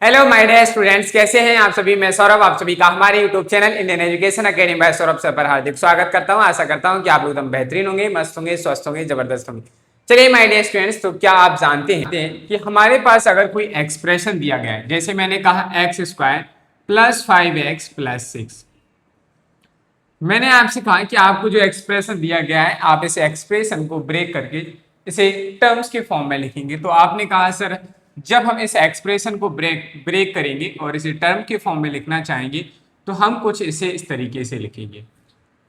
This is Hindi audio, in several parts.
हेलो माय डियर स्टूडेंट्स, कैसे हैं आप सभी। मैं सौरभ आप सभी का हमारे YouTube channel Indian education academy by Saurabh sir पर हार्दिक स्वागत करता हूं। आशा करता हूं कि आप लोग एकदम बेहतरीन होंगे, मस्त होंगे, स्वस्थ होंगे, जबरदस्त होंगे। चलिए माय डियर स्टूडेंट्स, तो क्या आप जानते हैं कि हमारे पास अगर कोई एक्सप्रेशन दिया गया है, जैसे मैंने कहा x square plus 5x plus 6। मैंने आपसे कहा कि आपको जो एक्सप्रेशन दिया गया है आप इस एक्सप्रेशन को ब्रेक करके इसे टर्म्स के फॉर्म में लिखेंगे। तो आपने कहा सर जब हम इस एक्सप्रेशन को ब्रेक करेंगे और इसे टर्म के फॉर्म में लिखना चाहेंगे तो हम कुछ इसे इस तरीके से लिखेंगे।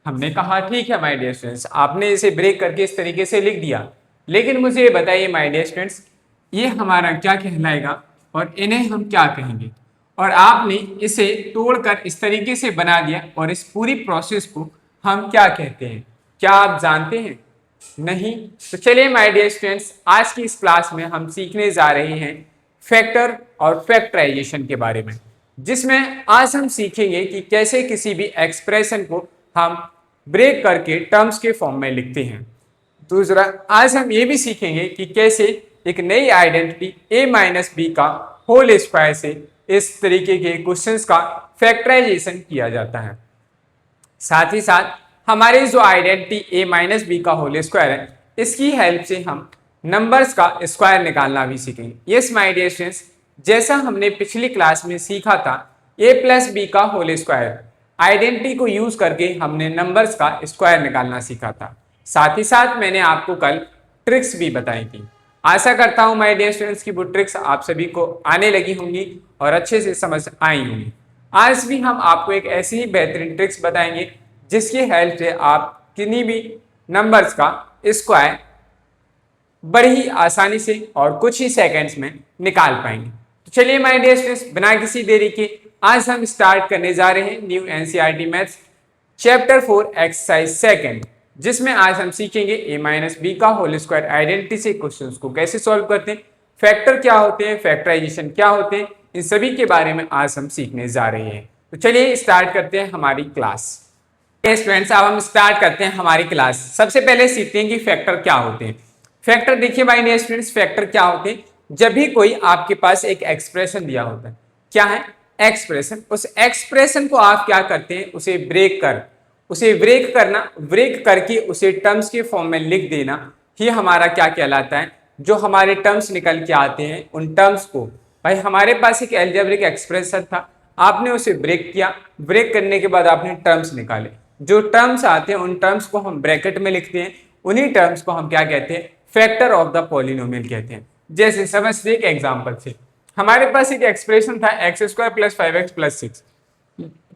हमने कहा ठीक है माय डियर स्टूडेंट्स, आपने इसे ब्रेक करके इस तरीके से लिख दिया, लेकिन मुझे ये बताइए माय डियर स्टूडेंट्स, ये हमारा क्या कहलाएगा और इन्हें हम क्या कहेंगे। और आपने इसे तोड़कर इस तरीके से बना दिया और इस पूरी प्रोसेस को हम क्या कहते हैं, क्या आप जानते हैं? नहीं। तो चलिए माय डियर स्टूडेंट्स, आज की इस क्लास में हम सीखने जा रहे हैं फैक्टर और फैक्टराइजेशन के बारे में, जिसमें आज हम सीखेंगे कि कैसे किसी भी एक्सप्रेशन को हम ब्रेक करके टर्म्स के फॉर्म में लिखते हैं। दूसरा, आज हम ये भी सीखेंगे कि कैसे एक नई आइडेंटिटी a माइनस बी का होल स्क्वायर से इस तरीके के क्वेश्चंस का फैक्टराइजेशन किया जाता है। साथ ही साथ हमारी जो आइडेंटिटी a माइनस बी का होल स्क्वायर है, इसकी हेल्प से हम नंबर्स का स्क्वायर निकालना भी सीखेंगे। यस माय डियर स्टूडेंट्स, जैसा हमने पिछली क्लास में सीखा था a प्लस बी का होल स्क्वायर आइडेंटिटी को यूज करके हमने नंबर्स का स्क्वायर निकालना सीखा था। साथ ही साथ मैंने आपको कल ट्रिक्स भी बताई थी। आशा करता हूं माय डियर स्टूडेंट्स की वो ट्रिक्स आप सभी को आने लगी होंगी और अच्छे से समझ आई होंगी। आज भी हम आपको एक ऐसी ही बेहतरीन ट्रिक्स बताएंगे जिसकी हेल्प से आप किन्हीं भी नंबर्स का स्क्वायर बड़ी आसानी से और कुछ ही सेकंड्स में निकाल पाएंगे। तो चलिए माय डियर स्टूडेंट्स, बिना किसी देरी के आज हम स्टार्ट करने जा रहे हैं new NCERT maths chapter 4 exercise second, जिसमें आज हम सीखेंगे a माइनस बी का होल स्क्वायर आइडेंटिटी से क्वेश्चंस को कैसे सॉल्व करते हैं, फैक्टर क्या होते हैं, फैक्टराइजेशन क्या होते हैं, इन सभी के बारे में आज हम सीखने जा रहे हैं। तो चलिए स्टार्ट करते हैं हमारी क्लास। स्टूडेंट्स, अब हम स्टार्ट करते हैं हमारी क्लास। सबसे पहले सीखते हैं कि फैक्टर क्या होते हैं। फैक्टर देखिए माय डियर स्टूडेंट्स, फैक्टर क्या होते हैं, जब भी कोई आपके पास एक एक्सप्रेशन दिया होता है, क्या है एक्सप्रेशन, उस एक्सप्रेशन को आप क्या करते हैं, उसे ब्रेक करना, ब्रेक करके उसे टर्म्स के फॉर्म में लिख देना ही हमारा क्या कहलाता है। जो हमारे टर्म्स निकल के आते हैं उन टर्म्स को, भाई हमारे पास एक अलजेब्रिक एक्सप्रेशन था, आपने उसे ब्रेक किया, ब्रेक करने के बाद आपने टर्म्स निकाले, जो टर्म्स आते हैं उन टर्म्स को हम ब्रैकेट में लिखते हैं, उन्हीं टर्म्स को हम क्या कहते हैं, फैक्टर ऑफ द पॉलिनोमियल कहते हैं। जैसे समझते एक एग्जांपल से, हमारे पास एक एक्सप्रेशन था x square plus 5x plus 6।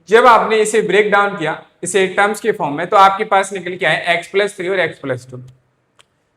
जब आपने इसे ब्रेक डाउन किया इसे टर्म्स के फॉर्म में, तो आपके पास निकल के आए x प्लस 3 और x प्लस 2।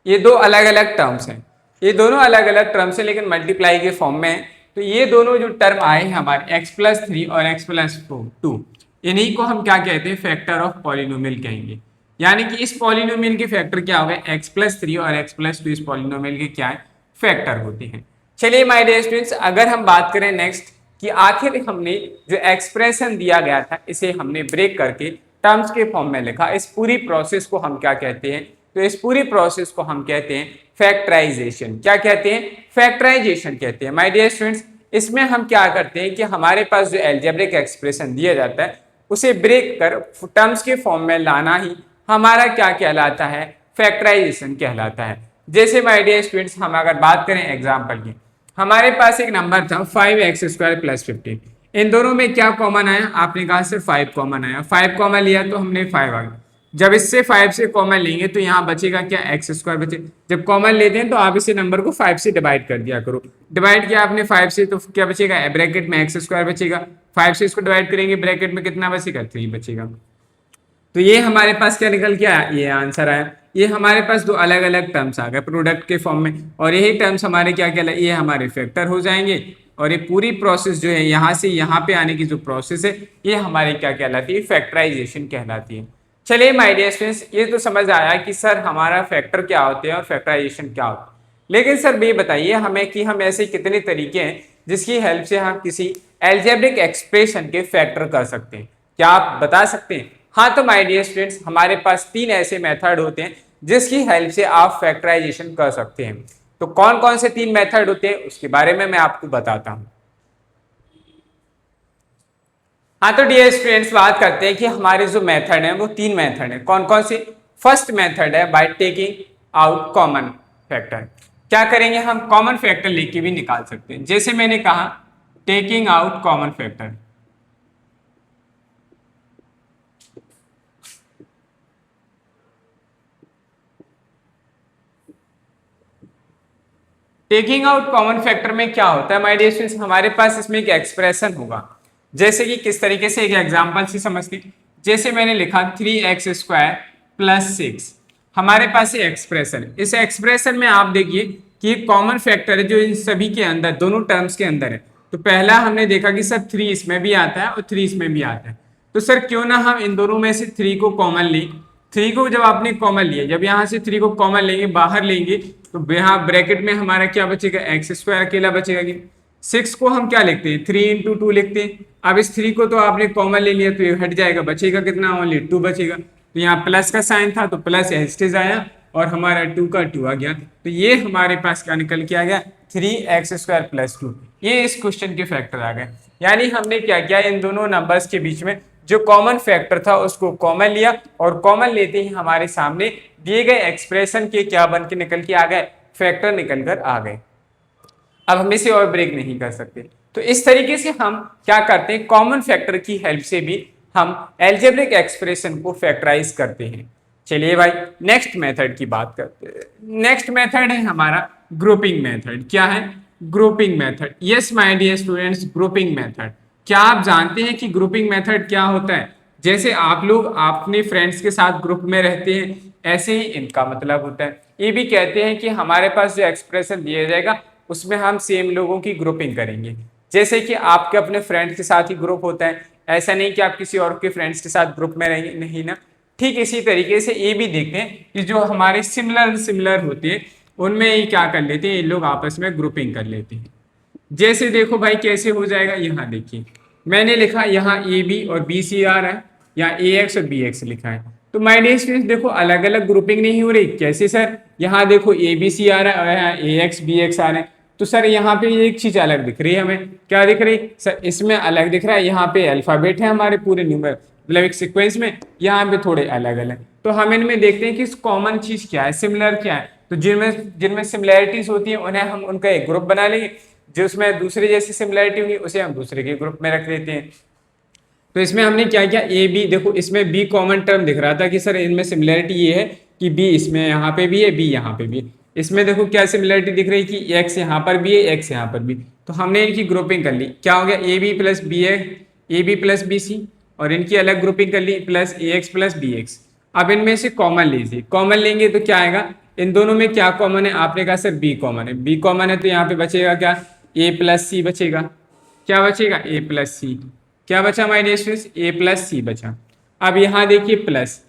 ये दो अलग अलग टर्म्स हैं, ये दोनों अलग अलग टर्म्स हैं लेकिन मल्टीप्लाई के फॉर्म में है। तो ये दोनों जो टर्म आए हैं हमारे x प्लस 3 और x प्लस 2, इन्हीं को हम क्या कहते हैं, फैक्टर ऑफ पॉलिनोमियल कहेंगे। यानी कि इस पॉलिनोमियल के फैक्टर क्या हो गए, x प्लस 3 और x प्लस 2 इस पॉलिनोमियल के क्या है, फैक्टर होते हैं। चलिए माय डियर स्टूडेंट्स, अगर हम बात करें नेक्स्ट कि आखिर हमने जो एक्सप्रेशन दिया गया था इसे हमने ब्रेक करके टर्म्स के फॉर्म में लिखा, इस पूरी प्रोसेस को हम क्या कहते हैं, तो इस पूरी प्रोसेस को हम कहते हैं फैक्टराइजेशन। क्या कहते हैं, फैक्टराइजेशन कहते हैं। माय डियर स्टूडेंट्स, इसमें हम क्या करते हैं कि हमारे पास जो अलजेब्रिक एक्सप्रेशन दिया जाता है उसे ब्रेक कर टर्म्स के फॉर्म में लाना ही हमारा क्या कहलाता है, फैक्टराइजेशन कहलाता है। जैसे माय डियर स्टूडेंट्स, हम अगर बात करें एग्जाम्पल की, हमारे पास एक नंबर था 5x स्क्वायर प्लस 15, इन दोनों में क्या कॉमन आया, आपने कहा सिर्फ 5 कॉमन आया, 5 कॉमन लिया तो हमने 5 आ गया। जब इससे 5 से कॉमन लेंगे तो यहाँ बचेगा क्या, एक्स स्क्वायर बचे। जब कॉमन लेते हैं तो आप इसे नंबर को 5 से डिवाइड कर दिया करो, डिवाइड किया आपने 5 से तो क्या बचेगा, ब्रैकेट में एक्स स्क्वायर बचेगा, 5 से इसको डिवाइड करेंगे ब्रैकेट में कितना बचेगा, 3 बचेगा। तो ये हमारे पास क्या निकल के आया, ये आंसर आया। ये हमारे पास दो अलग अलग टर्म्स आ गए प्रोडक्ट के फॉर्म में, और यही टर्म्स हमारे क्या कहला, ये हमारे फैक्टर हो जाएंगे। और ये पूरी प्रोसेस जो है यहाँ से यहाँ पे आने की जो प्रोसेस है ये हमारी क्या कहलाती है, फैक्टराइजेशन कहलाती है। चलिए माय डियर स्टूडेंट्स, ये तो समझ आया कि सर हमारा फैक्टर क्या होते हैं और फैक्टराइजेशन क्या होता है। लेकिन सर ये बताइए हमें कि हम ऐसे कितने तरीके हैं जिसकी हेल्प से हम किसी अलजेब्रिक एक्सप्रेशन के फैक्टर कर सकते हैं, क्या आप बता सकते हैं? हाँ, तो माय डियर स्टूडेंट्स, हमारे पास 3 ऐसे मेथड होते हैं जिसकी हेल्प से आप फैक्टराइजेशन कर सकते हैं। तो कौन कौन से 3 मेथड होते हैं उसके बारे में मैं आपको बताता हूं। हाँ तो डियर स्टूडेंट्स, बात करते हैं कि हमारे जो मेथड है वो तीन मेथड है। कौन कौन से? फर्स्ट मेथड है by taking out common factor. क्या करेंगे हम? कॉमन फैक्टर लेके भी निकाल सकते हैं। जैसे मैंने कहा taking out common factor. Taking out common factor में क्या होता है माय डियर स्टूडेंट्स, हमारे पास इसमें एक एक्सप्रेशन होगा। जैसे कि किस तरीके से, एक एग्जांपल से समझते हैं। जैसे मैंने लिखा 3x² + 6, हमारे पास ये एक्सप्रेशन है। इस एक्सप्रेशन में आप देखिए कि एक कॉमन फैक्टर है जो इन सभी के अंदर, दोनों टर्म्स के अंदर है। तो पहला हमने देखा कि सर 3 इसमें भी आता है और 3 इसमें भी आता है। तो सर क्यों ना हम इन दोनों में से 3 को कॉमन लें। 3 को जब आपने कॉमन लिया, जब यहाँ से 3 को कॉमन लेंगे, बाहर लेंगे, तो यहाँ ब्रैकेट में हमारा क्या बचेगा? x² अकेला बचेगा। कि 6 को हम क्या लिखते हैं? 3 × 2 लिखते हैं। अब इस 3 को तो आपने कॉमन ले लिया तो ये हट जाएगा, बचेगा कितना? ओनली 2 बचेगा। तो यहाँ प्लस का साइन था तो प्लस एस्टेज आया और हमारा 2 का 2 आ गया। तो ये हमारे पास क्या निकल के आ गया? 3x² + 2। ये इस क्वेश्चन के फैक्टर आ गए। यानी हमने क्या किया, इन दोनों नंबर्स के बीच में जो कॉमन फैक्टर था उसको कॉमन लिया और कॉमन लेते ही हमारे सामने दिए गए एक्सप्रेशन के क्या बन के निकल के आ गए? फैक्टर निकल कर आ गए। अब हम इसे और ब्रेक नहीं कर सकते। तो इस तरीके से हम क्या करते हैं, कॉमन फैक्टर की हेल्प से भी हम अलजेब्रिक एक्सप्रेशन को फैक्टराइज करते हैं। चलिए भाई नेक्स्ट मेथड की बात करते हैं। नेक्स्ट मेथड है हमारा ग्रुपिंग मेथड। क्या है? Grouping method. Yes my dear students, grouping method. क्या आप जानते हैं कि ग्रुपिंग मेथड क्या होता है? जैसे आप लोग अपने फ्रेंड्स के साथ ग्रुप में रहते हैं, ऐसे ही इनका मतलब होता है। ये भी कहते हैं कि हमारे पास जो एक्सप्रेशन दिया जाएगा उसमें हम सेम लोगों की ग्रुपिंग करेंगे। जैसे कि आपके अपने फ्रेंड्स के साथ ही ग्रुप होता है, ऐसा नहीं कि आप किसी और के फ्रेंड्स के साथ ग्रुप में रहेंगे, नहीं ना। ठीक इसी तरीके से ये भी देखते हैं कि जो हमारे सिमिलर होते हैं उनमें ये क्या कर लेते हैं, ये लोग आपस में ग्रुपिंग कर लेते हैं। जैसे देखो भाई कैसे हो जाएगा, यहाँ देखिए मैंने लिखा यहाँ AB और BC आ रहा है, यहाँ AX और BX लिखा है। तो माय डियर स्टूडेंट्स देखो अलग अलग ग्रुपिंग नहीं हो रही। कैसे सर? यहाँ देखो ABC आ रहा है और यहाँ AX BX आ रहे हैं। तो सर यहाँ पे एक चीज अलग दिख रही है हमें। क्या दिख रही सर? इसमें अलग दिख रहा है, यहाँ पे अल्फाबेट है हमारे पूरे न्यूमर मतलब एक सीक्वेंस में, यहाँ पे थोड़े अलग अलग। तो हम इनमें देखते हैं कि कॉमन चीज क्या है, सिमिलर क्या है। तो जिनमें जिनमें सिमिलैरिटीज होती है उन्हें हम उनका एक ग्रुप बना लेंगे, जो उसमें दूसरे जैसी सिमिलैरिटी होगी उसे हम दूसरे के ग्रुप में रख देते हैं। तो इसमें हमने क्या किया, ए बी, देखो इसमें बी कॉमन टर्म दिख रहा था कि सर इनमें सिमिलैरिटी ये है कि बी इसमें यहाँ पे भी है, बी यहाँ पे भी है। इसमें देखो क्या सिमिलैरिटी दिख रही है कि एक्स यहाँ पर भी है, एक्स यहाँ पर भी। तो हमने इनकी ग्रुपिंग कर ली। क्या हो गया? A B plus B A, A B plus B C, और इनकी अलग ग्रुपिंग कर ली plus A X plus B X. अब इनमें से कॉमन लीजिए, कॉमन लेंगे तो क्या आएगा? इन दोनों में क्या कॉमन है? आपने कहा सर बी कॉमन है। बी कॉमन है तो यहाँ पे बचेगा क्या? ए प्लस सी बचेगा। क्या बचेगा? A plus C. क्या बचा my dear students? A plus C बचा। अब यहाँ देखिए प्लस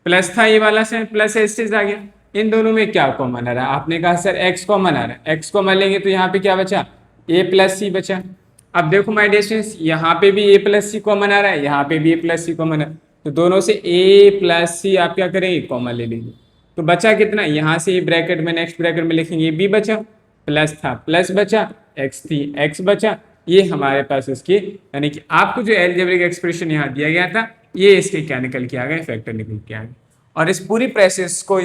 प्लस था ये वाला से, प्लस एस्टेज आ गया। इन दोनों में क्या कॉमन आ रहा है? आपने कहा सर एक्स कॉमन आ रहा है। एक्स कॉमन लेंगे तो यहाँ पे क्या बचा? ए प्लस सी बचा। अब देखो माय डियर स्टूडेंट्स यहाँ पे भी ए प्लस सी कॉमन आ रहा है, यहाँ पे भी ए प्लस सी कॉमन है। तो दोनों से ए प्लस सी आप क्या करेंगे? कॉमन ले लेंगे। तो बचा कितना? यहाँ से ब्रैकेट में नेक्स्ट ब्रैकेट में लिखेंगे बी बचा, प्लस था प्लस बचा, एक्स थी एक्स बचा। ये हमारे पास उसकी, यानी कि आपको जो अलजेब्रिक एक्सप्रेशन यहाँ दिया गया था ये इसके क्या निकल के आ गए? फैक्टर निकल के आ गए। और इस पूरी प्रोसेस को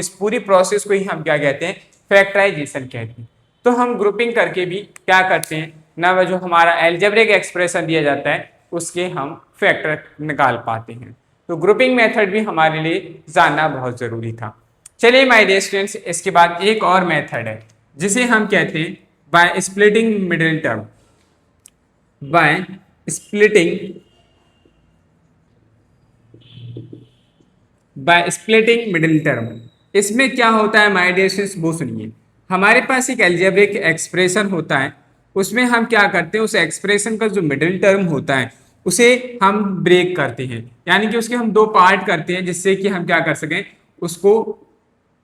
ही हम क्या कहते हैं? फैक्टराइजेशन कहते हैं। तो हम ग्रुपिंग करके भी क्या करते हैं ना, जो हमारा अलजेब्रिक एक्सप्रेशन दिया जाता है उसके हम फैक्टर निकाल पाते हैं। तो ग्रुपिंग मेथड भी हमारे लिए जानना बहुत जरूरी था। चलिए माय डियर स्टूडेंट्स, इसके बाद एक और मेथड है जिसे हम कहते हैं by splitting middle term. By splitting middle term. इसमें क्या होता है माय डियर स्टूडेंट्स, वो सुनिए। हमारे पास एक अलजेब्रिक एक्सप्रेशन होता है, उसमें हम क्या करते हैं, उस एक्सप्रेशन का जो मिडिल टर्म होता है उसे हम ब्रेक करते हैं। यानी कि उसके हम दो पार्ट करते हैं जिससे कि हम क्या कर सकें, उसको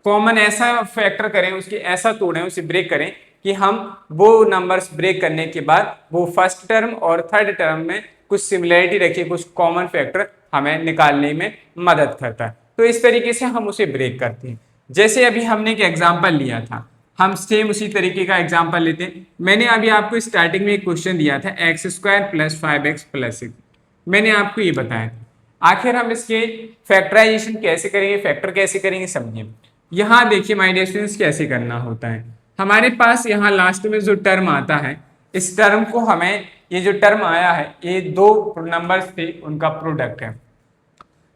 कॉमन ऐसा फैक्टर करें, उसके ऐसा तोड़ें, उसे ब्रेक करें कि हम वो नंबर्स ब्रेक करने के बाद वो फर्स्ट टर्म और थर्ड टर्म में कुछ सिमिलरिटी रखिए, कुछ कॉमन फैक्टर हमें निकालने में मदद करता है। तो इस तरीके से हम उसे ब्रेक करते हैं। जैसे अभी हमने एक एग्जाम्पल लिया था, हम सेम उसी तरीके का एग्जाम्पल लेते हैं। मैंने अभी आपको स्टार्टिंग में एक क्वेश्चन दिया था x² + 5x + 6। मैंने आपको ये बताया। आखिर हम इसके फैक्टराइजेशन कैसे करेंगे, फैक्टर कैसे करेंगे, समझिए। यहाँ देखिए माय डियर स्टूडेंट्स कैसे करना होता है। हमारे पास यहाँ लास्ट में जो टर्म आता है, इस टर्म को हमें, ये जो टर्म आया है ये दो नंबर्स थे उनका प्रोडक्ट है।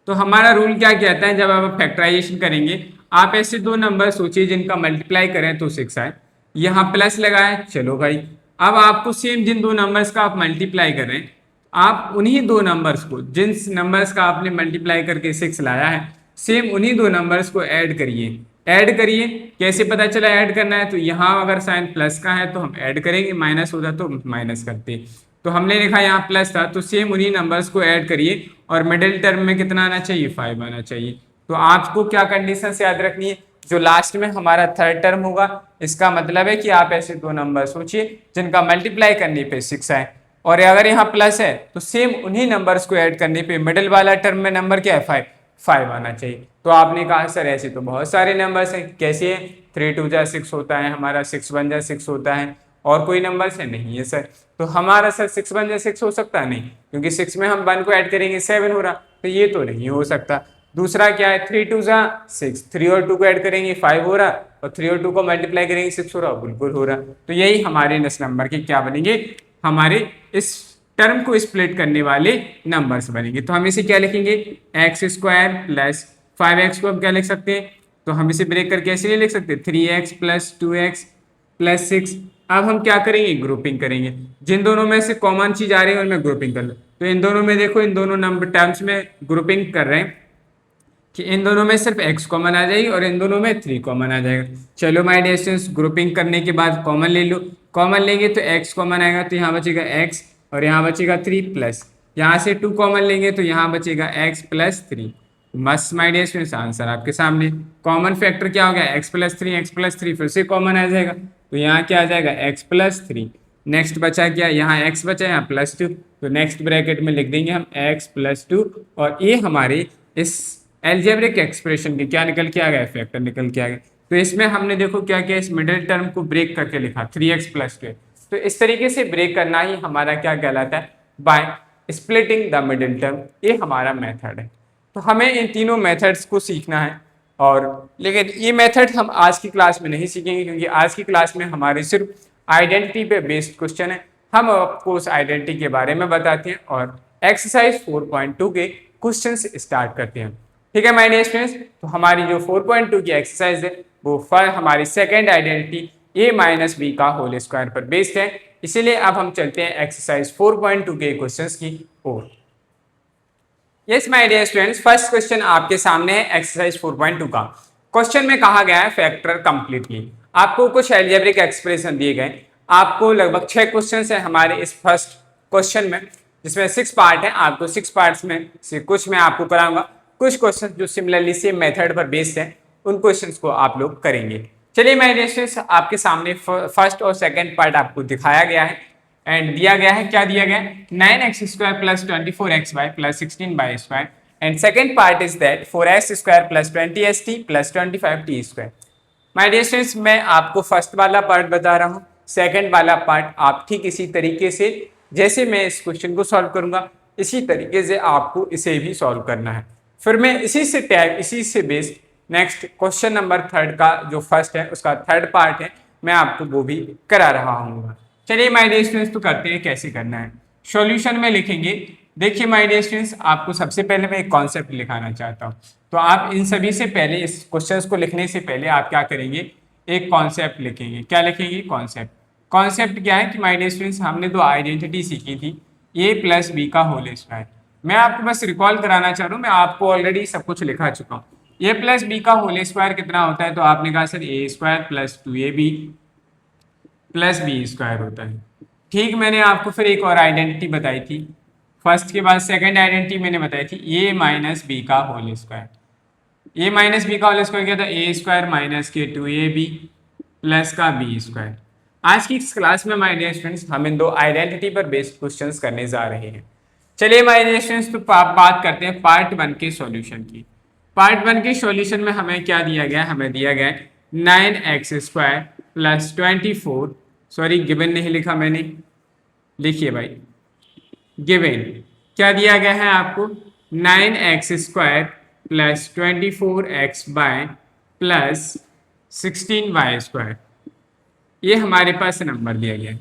तो हमारा रूल क्या कहता है, जब आप फैक्टराइजेशन करेंगे आप ऐसे दो नंबर सोचिए जिनका मल्टीप्लाई करें तो 6 आए, यहाँ प्लस लगाए, चलो भाई। अब आपको सेम जिन दो नंबर्स का आप मल्टीप्लाई कर रहे हैं, आप उन्हीं दो नंबर्स को, जिन नंबर्स का आपने मल्टीप्लाई करके 6 लाया है, सेम उन्हीं दो नंबर्स को ऐड करिए। ऐड करिए, कैसे पता चला ऐड करना है, तो यहाँ अगर साइन प्लस का है तो हम ऐड करेंगे, माइनस होता तो माइनस करते। तो हमने लिखा यहाँ प्लस था, तो सेम उन्हीं नंबर्स को ऐड करिए और मिडिल टर्म में कितना आना चाहिए, 5 आना चाहिए। तो आपको क्या कंडीशन याद रखनी है, जो लास्ट में हमारा थर्ड टर्म होगा, इसका मतलब है कि आप ऐसे दो नंबर सोचिए जिनका मल्टीप्लाई करने पे 6 आए, और अगर यहाँ प्लस है तो सेम उन्हीं नंबर्स को ऐड करने पे मिडिल वाला टर्म में नंबर क्या है, 5 आना चाहिए। तो आपने कहा सर ऐसे तो बहुत सारे नंबर्स हैं, कैसे है, 3 2 जा 6 होता है हमारा, 6 1 जा 6 होता है, और कोई नंबर से नहीं है सर। तो हमारा सर 6 1 जा 6 हो सकता नहीं, क्योंकि 6 में हम 1 को ऐड करेंगे 7 हो रहा, तो ये तो नहीं हो सकता। दूसरा क्या है, 3 2 जा 6, 3 और 2 को ऐड करेंगे 5 हो रहा, और 3 और 2 को मल्टीप्लाई करेंगे 6 हो रहा, बिल्कुल हो रहा। तो यही हमारे इस नंबर के क्या बनेंगे, हमारे इस टर्म को स्प्लिट करने वाले नंबर्स बनेंगे। तो हम इसे क्या लिखेंगे, एक्स स्क्वायर प्लस 5x को हम क्या लिख सकते हैं, तो हम इसे ब्रेक करके ऐसे नहीं लिख सकते, 3x प्लस 2x प्लस 6। अब हम क्या करेंगे, ग्रुपिंग करेंगे, जिन दोनों में से कॉमन चीज आ रही है उनमें ग्रुपिंग कर लो। तो इन दोनों में देखो, इन दोनों नंबर टर्म्स में ग्रुपिंग कर रहे हैं कि इन दोनों में सिर्फ x कॉमन आ जाएगी और इन दोनों में 3 कॉमन आ जाएगा। चलो माय डियर स्टूडेंट्स, ग्रुपिंग करने के बाद कॉमन ले लो, कॉमन लेंगे तो x कॉमन आएगा, तो यहाँ बचेगा x और यहाँ बचेगा 3 प्लस, यहाँ से 2 कॉमन लेंगे तो यहाँ बचेगा x प्लस 3। मस्त माय डियर स्टूडेंट्स, आंसर आपके सामने। कॉमन फैक्टर क्या हो गया, x प्लस थ्री फिर से कॉमन आ जाएगा, तो यहाँ क्या आ जाएगा, x प्लस 3। नेक्स्ट बचा क्या, यहाँ x बचा, यहाँ प्लस 2, तो नेक्स्ट ब्रैकेट में लिख देंगे हम x प्लस 2, और ये हमारे इस एल्जेब्रिक एक्सप्रेशन के क्या निकल के आ गया, फैक्टर निकल के आ गया। तो इसमें हमने देखो क्या किया, इस मिडिल टर्म को ब्रेक करके लिखा 3x प्लस 2। तो इस तरीके से ब्रेक करना ही हमारा क्या कहलाता है, by splitting the middle term, ये हमारा मेथड है। तो हमें इन तीनों मेथड्स को सीखना है, और लेकिन ये मेथड हम आज की क्लास में नहीं सीखेंगे, क्योंकि आज की क्लास में हमारे सिर्फ आइडेंटिटी पे बेस्ड क्वेश्चन है। हम आपको उस आइडेंटिटी के बारे में बताते हैं और एक्सरसाइज 4.2 के क्वेश्चंस स्टार्ट करते हैं। ठीक है माय डियर स्टूडेंट्स, तो हमारी जो 4.2 की एक्सरसाइज है वो हमारी second identity a minus b का होल स्क्वायर पर बेस्ड है। इसीलिए अब हम चलते हैं एक्सरसाइज 4.2 के क्वेश्चंस की ओर। Yes my dear students, first question आपके सामने है एक्सरसाइज 4.2 का। क्वेश्चन में कहा गया है फैक्टर कंप्लीटली। आपको कुछ अलजेब्रिक एक्सप्रेशन दिए गए, आपको लगभग 6 क्वेश्चन है हमारे इस फर्स्ट क्वेश्चन में, जिसमें 6 पार्ट है। आपको 6 पार्ट्स में से कुछ मैं आपको कराऊंगा, कुछ क्वेश्चन जो सिमिलरली सेम मेथड पर बेस्ड है उन क्वेश्चंस को आप लोग करेंगे। चलिए माय डियर स्टूडेंट्स, आपके सामने फर्स्ट और सेकंड पार्ट आपको दिखाया गया है एंड दिया गया है, क्या दिया गया है, 9x square plus 24xy plus 16y square, and second part is that 4x square plus 20st plus 25t square. My dear students, मैं आपको फर्स्ट वाला पार्ट बता रहा हूँ, सेकंड वाला पार्ट आप ठीक इसी तरीके से, जैसे मैं इस क्वेश्चन को सॉल्व करूंगा इसी तरीके से आपको इसे भी सॉल्व करना है। फिर मैं इसी से based next question number third का जो फर्स्ट है उसका थर्ड पार्ट है, मैं आपको वो भी करा रहा हूँ। चलिए माय डियर स्टूडेंट्स, तो करते हैं कैसे करना है। सॉल्यूशन में लिखेंगे, देखिए माय डियर स्टूडेंट्स, आपको सबसे पहले मैं एक कॉन्सेप्ट लिखाना चाहता हूँ। तो आप इन सभी से पहले, इस क्वेश्चंस को लिखने से पहले आप क्या करेंगे, एक कॉन्सेप्ट लिखेंगे। क्या लिखेंगे, कॉन्सेप्ट। कॉन्सेप्ट क्या है कि माय डियर स्टूडेंट्स, हमने दो आइडेंटिटी सीखी थी, a प्लस बी का होल स्क्वायर। मैं आपको बस रिकॉल कराना चाह रहा हूँ, मैं आपको ऑलरेडी सब कुछ लिखा चुका हूँ। a प्लस बी का होल स्क्वायर कितना होता है, तो आपने कहा sir a square plus 2ab plus B square होता है। ठीक, मैंने आपको फिर एक और आइडेंटिटी बताई थी, फर्स्ट के बाद सेकंड आइडेंटिटी मैंने बताई थी a माइनस बी का whole square. a minus b का होल स्क्वायर क्या था, a स्क्वायर माइनस के 2ab प्लस का b स्क्वायर। आज की इस क्लास में माय डियर स्टूडेंट्स हम इन दो आइडेंटिटी पर बेस्ड क्वेश्चंस करने जा रहे हैं। चलिए माय डियर स्टूडेंट्स, तो बात करते हैं पार्ट 1 के सॉल्यूशन की। पार्ट 1 के सॉल्यूशन में हमें क्या दिया गया, हमें दिया गया 9x square plus 24, sorry given नहीं लिखा मैंने, लिखिए भाई गिवन क्या दिया गया है आपको 9x² plus 24x bye plus 16y², ये हमारे पास नंबर दिया गया है।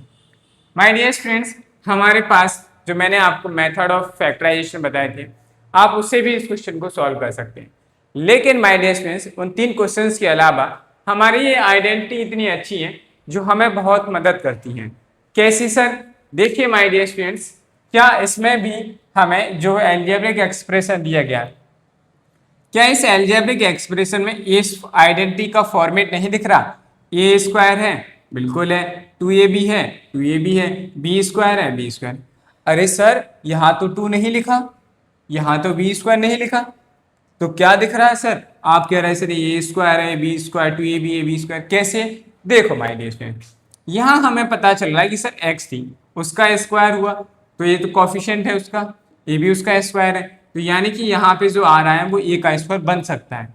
माय डियर स्टूडेंट्स, हमारे पास जो मैंने आपको मेथड ऑफ फैक्टराइजेशन बताए थे, आप उससे भी इस क्वेश्चन को सॉल्व कर सकते हैं। लेकिन माय डियर स्टूडेंट्स, उन 3 क्वेश्चंस के अलावा हमारी ये आइडेंटिटी इतनी अच्छी है जो हमें बहुत मदद करती हैं। कैसी सर? देखिए माय डियर स्टूडेंट्स, क्या इसमें भी हमें जो अलजेब्रिक एक्सप्रेशन दिया गया, क्या इस अलजेब्रिक एक्सप्रेशन में इस आइडेंटिटी का फॉर्मेट नहीं दिख रहा? a² है, बिल्कुल है, 2ab है, 2ab है, b² है, b²। अरे सर, यहाँ तो 2 नहीं लिखा, यहाँ तो b² नहीं लिखा, तो क्या दिख रहा है सर? आप कह रहे हैं सर a² है, b², 2ab है, b², कैसे? देखो माय डियर स्टूडेंट, यहाँ हमें पता चल रहा है कि सर x थी, उसका स्क्वायर हुआ, तो ये तो कोफिशिएंट है उसका, ये भी उसका स्क्वायर है, तो यानी कि यहाँ पे जो आ रहा है वो a का स्क्वायर बन सकता है।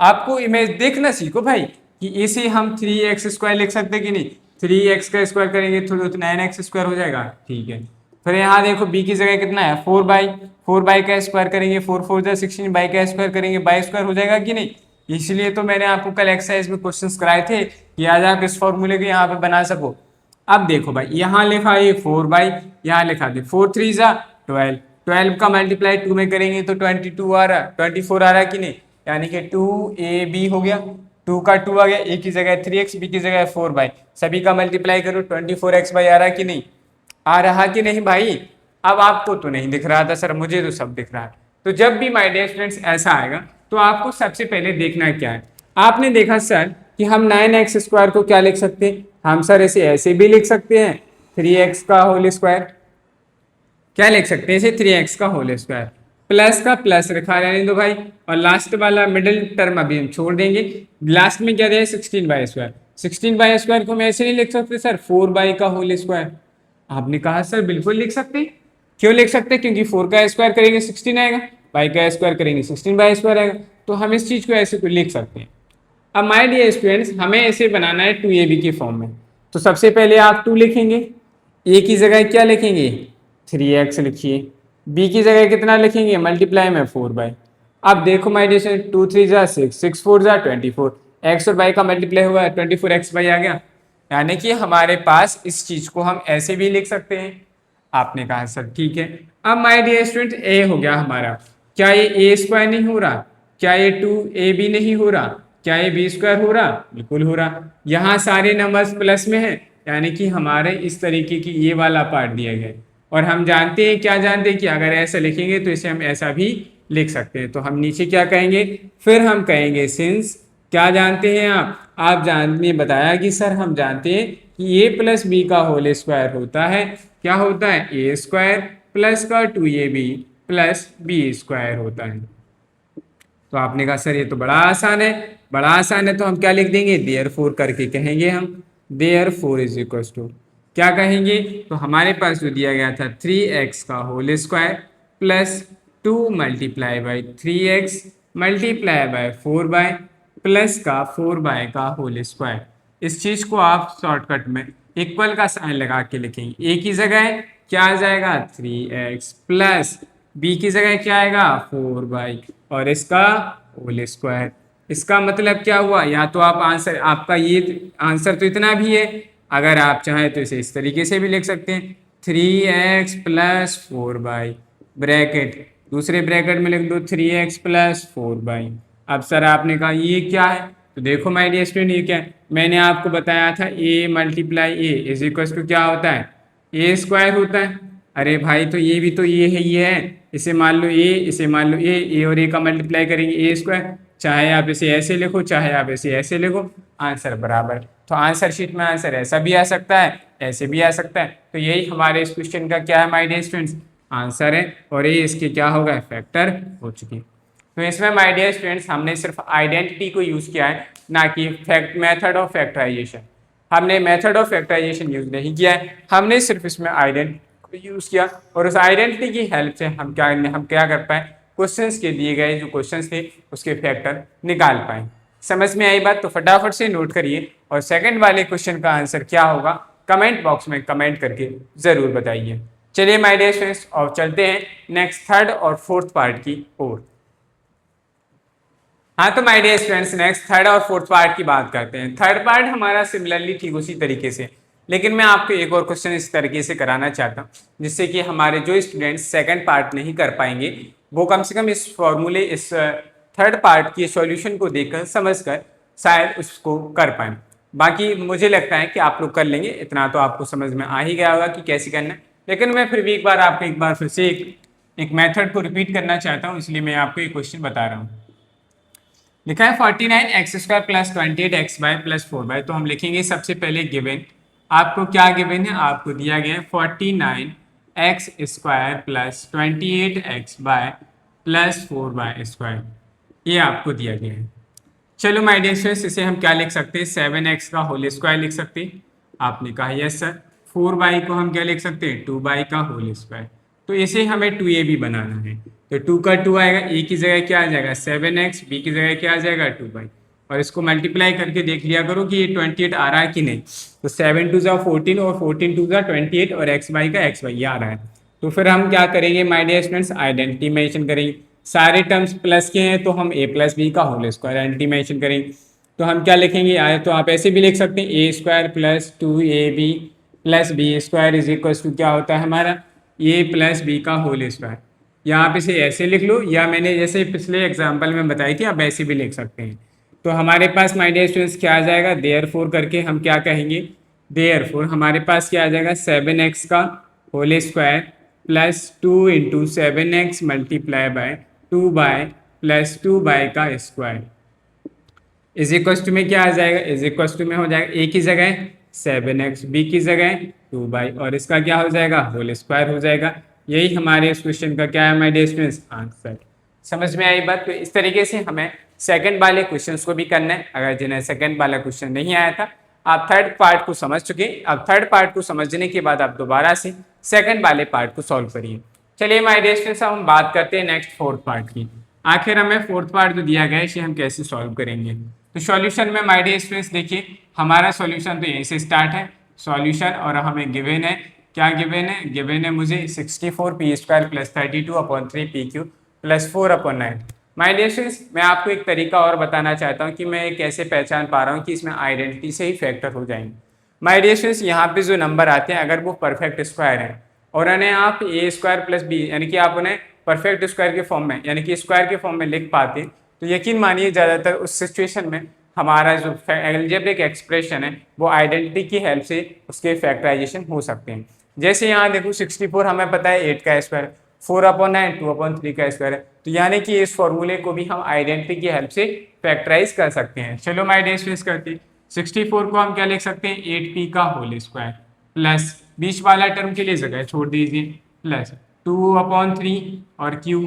आपको इमेज देखना सीखो भाई कि इसे हम 3x² लिख सकते कि नहीं। 3x का स्क्वायर करेंगे तो 9x² हो जाएगा, ठीक है। फिर यहाँ देखो b की जगह कितना है 4 का स्क्वायर करेंगे, 4 4 जा 16, बाई का स्क्वायर करेंगे, बाई स्क्वायर हो जाएगा कि नहीं। इसलिए तो मैंने आपको कल एक्सरसाइज में क्वेश्चंस कराए थे कि आज आप इस फॉर्मूले को यहाँ पे बना सको। अब देखो भाई, यहाँ लिखा है 4, यहाँ लिखा दे 4 3 जा 12, 12 का मल्टीप्लाई 2 में करेंगे तो 22 आ रहा, 24 आ रहा कि नहीं, यानी कि 2ab हो गया, 2 का 2 आ गया, a की जगह 3x, b की जगह 4 सभी का मल्टीप्लाई करो 24x आ रहा कि नहीं, आ रहा कि नहीं भाई। अब आपको तो नहीं दिख रहा था सर, मुझे तो सब दिख रहा है। तो जब भी माय डियर स्टूडेंट्स ऐसा आएगा तो आपको सबसे पहले देखना क्या है। आपने देखा सर कि हम 9x² को क्या लिख सकते हैं, हम सर इसे ऐसे भी लिख सकते हैं 3x का होल स्क्वायर, क्या लिख सकते हैं इसे 3x का होल स्क्वायर, प्लस का प्लस रखा रहने दो भाई, और लास्ट वाला मिडिल टर्म अभी हम छोड़ देंगे। लास्ट में क्या दिया है 16y², 16y² को हम ऐसे नहीं लिख सकते सर 4 का होल स्क्वायर। आपने कहा सर बिल्कुल लिख सकते, क्यों लिख सकते? क्योंकि 4 का स्क्वायर करेंगे 16 आएगा, बाई का स्क्वायर करेंगे 16y² आएगा, तो हम इस चीज को ऐसे को लिख सकते हैं। अब माय डियर स्टूडेंट्स, हमें इसे बनाना है 2ab के फॉर्म में, तो सबसे पहले आप 2 लिखेंगे, a की जगह क्या लिखेंगे 3x लिखिए, b की जगह कितना लिखेंगे मल्टीप्लाई में 4 अब देखो माय डियर स्टूडेंट 2 3 जा 6, 6 4 जा 24, x और y का मल्टीप्लाई हुआ है 24x आ गया, यानी कि हमारे पास इस चीज को हम ऐसे भी लिख सकते हैं। आपने कहा सर ठीक है। अब माय डियर स्टूडेंट a हो गया हमारा, क्या ये a² नहीं हो रहा, क्या ये 2ab नहीं हो रहा, क्या ये b² हो रहा, बिल्कुल हो रहा। यहाँ सारे नंबर्स प्लस में है, यानी कि हमारे इस तरीके की ये वाला पार्ट दिया गया है, और हम जानते हैं, क्या जानते हैं कि अगर ऐसा लिखेंगे तो इसे हम ऐसा भी लिख सकते हैं। तो हम नीचे क्या कहेंगे, फिर हम कहेंगे सिंस, क्या जानते हैं आप जानते बताया कि सर हम जानते हैं कि a प्लस बी का होल स्क्वायर होता है, क्या होता है a² प्लस का 2ab प्लस b² होता है। तो आपने कहा सर ये तो बड़ा आसान है, बड़ा आसान है, तो हम क्या लिख देंगे देयरफॉर करके कहेंगे हम, देयरफॉर इज इक्वल टू क्या कहेंगे, तो हमारे पास जो दिया गया था 3x का whole square plus 2 multiply by 3x multiply by 4 plus का 4 का होल स्क्वायर। इस चीज को आप शॉर्टकट में इक्वल का साइन लगा के लिखेंगे, a की जगह क्या आ जाएगा 3x प्लस b की जगह क्या आएगा 4 और इसका होल स्क्वायर। इसका मतलब क्या हुआ, या तो आप आंसर, आपका ये आंसर तो इतना भी है, अगर आप चाहें तो इसे इस तरीके से भी लिख सकते हैं 3x प्लस 4 ब्रैकेट, दूसरे ब्रैकेट में लिख दो 3x प्लस 4 अब सर आपने कहा ये क्या है, तो देखो माय डियर स्टूडेंट ये क्या है, मैंने आपको बताया था a multiply a is equal to क्या होता है a² होता है। अरे भाई तो ये भी तो ये है, ये है, इसे मान लो a, इसे मान लो a और a का मल्टीप्लाई करेंगे a², चाहे आप इसे ऐसे लिखो चाहे आप इसे ऐसे लिखो, आंसर बराबर। तो आंसर शीट में आंसर ऐसा भी आ सकता है, ऐसे भी आ सकता है। तो यही हमारे इस क्वेश्चन का क्या है माय डियर स्टूडेंट्स, आंसर है, और ये इसके क्या होगा फैक्टर हो चुकी है। तो इसमें माय डियर स्टूडेंट्स हमने सिर्फ आइडेंटिटी को यूज किया है, ना कि मेथड ऑफ फैक्टराइजेशन। हमने मेथड ऑफ फैक्टराइजेशन यूज नहीं किया है, हमने सिर्फ इसमें आइडेंटिटी को यूज किया, और उस आइडेंटिटी की हेल्प से हम क्या कर पाए, क्वेश्चंस के दिए गए जो क्वेश्चंस थे उसके फैक्टर निकाल पाए। समझ में आई बात? तो फटाफट से नोट करिए, और सेकंड वाले क्वेश्चन का आंसर क्या होगा कमेंट बॉक्स में कमेंट करके जरूर बताइए। चलिए माय डियर स्टूडेंट्स और चलते हैं नेक्स्ट थर्ड और फोर्थ पार्ट की ओर। हाँ तो my dear students next third और फोर्थ पार्ट की बात करते हैं। थर्ड पार्ट हमारा सिमिलरली ठीक उसी तरीके से, लेकिन मैं आपको एक और क्वेश्चन इस तरीके से कराना चाहता हूँ जिससे कि हमारे जो स्टूडेंट्स सेकंड पार्ट नहीं कर पाएंगे वो कम से कम इस फॉर्मूले इस थर्ड पार्ट के सॉल्यूशन को देखकर समझकर शायद उसको कर पाएं। बाकी मुझे लगता है कि आप लोग कर लेंगे, इतना तो आपको समझ में आ ही गया होगा कि कैसे करना है। लेकिन मैं फिर भी एक बार आपको एक बार फिर से एक मेथड को रिपीट करना चाहता हूँ, इसलिए मैं आपको एक क्वेश्चन बता रहा हूँ। लिखा है 49x² plus 28x plus 4y। तो हम लिखेंगे सबसे पहले गिवन, आपको क्या गिवन है, आपको दिया गया है 49x² plus 28x plus 4y², ये आपको दिया गया है। चलो माय डियर स्टूडेंट्स इसे हम क्या लिख सकते हैं, 7x का होल स्क्वायर लिख सकते हैं। आपने कहा यस सर। 4y को हम क्या लिख सकते हैं, 2y का होल स्क्वायर। तो इसे हमें 2a भी बनाना है, तो 2 का 2 आएगा, a की जगह क्या आ जाएगा 7x, b की जगह क्या आ जाएगा 2y, और इसको मल्टीप्लाई करके देख लिया करो कि ये 28 आ रहा है कि नहीं। तो 7 2 14 और 14 2 28 और एक्स वाई का एक्स वाई ये आ रहा है। तो फिर हम क्या करेंगे my dear students, identity mention करेंगे। सारे टर्म्स प्लस के हैं तो हम a प्लस बी का होल स्क्वायर आइडेंटिटी मेंशन करेंगे। तो हम क्या लिखेंगे, आए तो आप ऐसे भी लिख सकते हैं a² plus 2ab plus b² is equal to क्या होता है हमारा a प्लस बी का होल स्क्वायर। या आप इसे ऐसे लिख लो, या मैंने जैसे पिछले एग्जाम्पल में बताई थी आप ऐसे भी लिख सकते हैं। तो हमारे पास माय डियर स्टूडेंट्स क्या आ जाएगा, देयरफॉर करके हम क्या कहेंगे, देयरफॉर हमारे पास क्या आ जाएगा 7x का whole square plus 2 into 7x multiply by 2y plus 2y का स्क्वायर इज इक्वल टू में क्या आ जाएगा, इज इक्वल टू में हो जाएगा a की जगह 7x, b की जगह 2y और इसका क्या हो जाएगा होल स्क्वायर हो जाएगा। यही हमारे इस क्वेश्चन का क्या है माय डियर स्टूडेंट्स, आंसर। समझ में आई बात। तो इस तरीके से हमें सेकंड वाले क्वेश्चंस को भी करना है। अगर जिन्हें सेकंड वाला क्वेश्चन नहीं आया था, आप थर्ड पार्ट को समझ चुके, अब थर्ड पार्ट को समझने के बाद आप दोबारा से सेकंड वाले पार्ट को सॉल्व करिए। चलिए माय डियर स्टूडेंट्स हम बात करते हैं नेक्स्ट फोर्थ पार्ट की। आखिर हमें फोर्थ पार्ट जो दिया गया है इसे हम कैसे सॉल्व करेंगे। तो सॉल्यूशन में माय डियर स्टूडेंट्स देखिए हमारा सॉल्यूशन तो यहीं से स्टार्ट है सॉल्यूशन, और हमें गिवन है, क्या गिवन है, गिवन है मुझे 64p² plus 32/3pq plus 4/9। My dear students मैं आपको एक तरीका और बताना चाहता हूँ कि मैं कैसे पहचान पा रहा हूँ कि इसमें आइडेंटिटी से ही फैक्टर हो जाएंगे। माय डियर स्टूडेंट्स यहाँ पे जो नंबर आते हैं अगर वो परफेक्ट स्क्वायर है और उन्हें आप a² प्लस b यानी कि आप उन्हें परफेक्ट स्क्वायर के फॉर्म में यानी कि स्क्वायर के फॉर्म में लिख पाते, तो यकीन मानिए ज़्यादातर उस सिचुएशन में हमारा जो अलजेब्रिक एक्सप्रेशन है वो आइडेंटिटी की हेल्प से उसके फैक्टराइजेशन हो सकते हैं। जैसे यहाँ देखो 64 हमें पता है 8 का स्क्वायर, 4/9 2/3 का स्क्वायर है, तो यानी कि इस फॉर्मूले को भी हम आइडेंटिटी की हेल्प से फैक्टराइज कर सकते हैं। चलो माय डियर स्टूडेंट्स करते हैं। 64 को हम क्या लिख सकते हैं 8p का होल स्क्वायर प्लस बीच वाला टर्म के लिए जगह छोड़ दीजिए प्लस 2/3 और q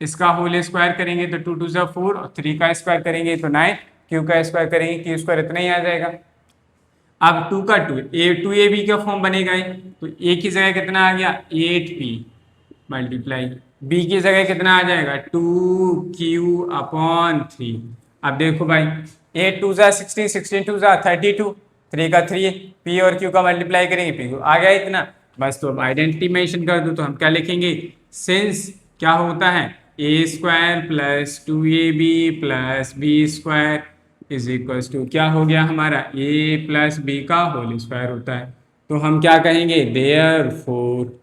इसका होल स्क्वायर करेंगे तो 2 2 4 और 3 का स्क्वायर करेंगे तो 9, q का स्क्वायर करेंगे q² इतना ही आ जाएगा। अब 2 का 2ab का फॉर्म बनेगा ही, तो a की जगह कितना आ गया 8p मल्टीप्लाई b की जगह कितना आ जाएगा 2q/3। अब देखो भाई 8 2 16 16 2 32, 3 का 3 p और q का मल्टीप्लाई करेंगे p आ गया इतना बस। तो अब आइडेंटिटी मेंशन कर दो तो हम क्या लिखेंगे, सिंस क्या होता है a² plus 2ab plus b² is equal to क्या हो गया हमारा a प्लस b का होल स्क्वायर होता है। तो हम क्या कहेंगे देयरफॉर।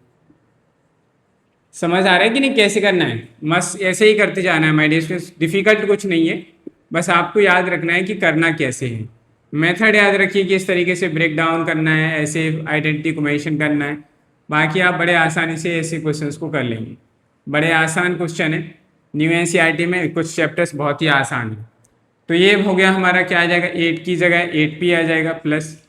समझ आ रहा है कि नहीं कैसे करना है, बस ऐसे ही करते जाना है माय डियर स्टूडेंट्स, डिफिकल्ट कुछ नहीं है, बस आपको याद रखना है कि करना कैसे है। मेथड याद रखिए कि इस तरीके से ब्रेक डाउन करना है, ऐसे आइडेंटिटी को मेंशन करना है, बाकी आप बड़े आसानी से ऐसे क्वेश्चंस को कर लेंगे। बड़े आसान क्वेश्चन है, न्यू एनसीईआरटी में कुछ चैप्टर्स बहुत ही आसान है। तो ये हो गया हमारा क्या आ जाएगा 8 की जगह 8p आ जाएगा प्लस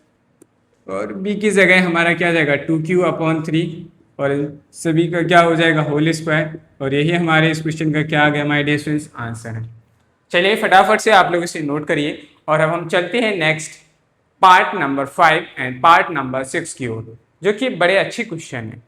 और b की जगह हमारा क्या आ जाएगा 2q/3 और सभी का क्या हो जाएगा होल स्क्वायर, और यही हमारे इस क्वेश्चन का क्या आ गया माय डियर स्टूडेंट्स आंसर है। चलिए फटाफट से आप लोग इसे नोट करिए और अब हम चलते हैं next part number 5 and part number 6 की ओर, जो कि बड़े अच्छे क्वेश्चन है।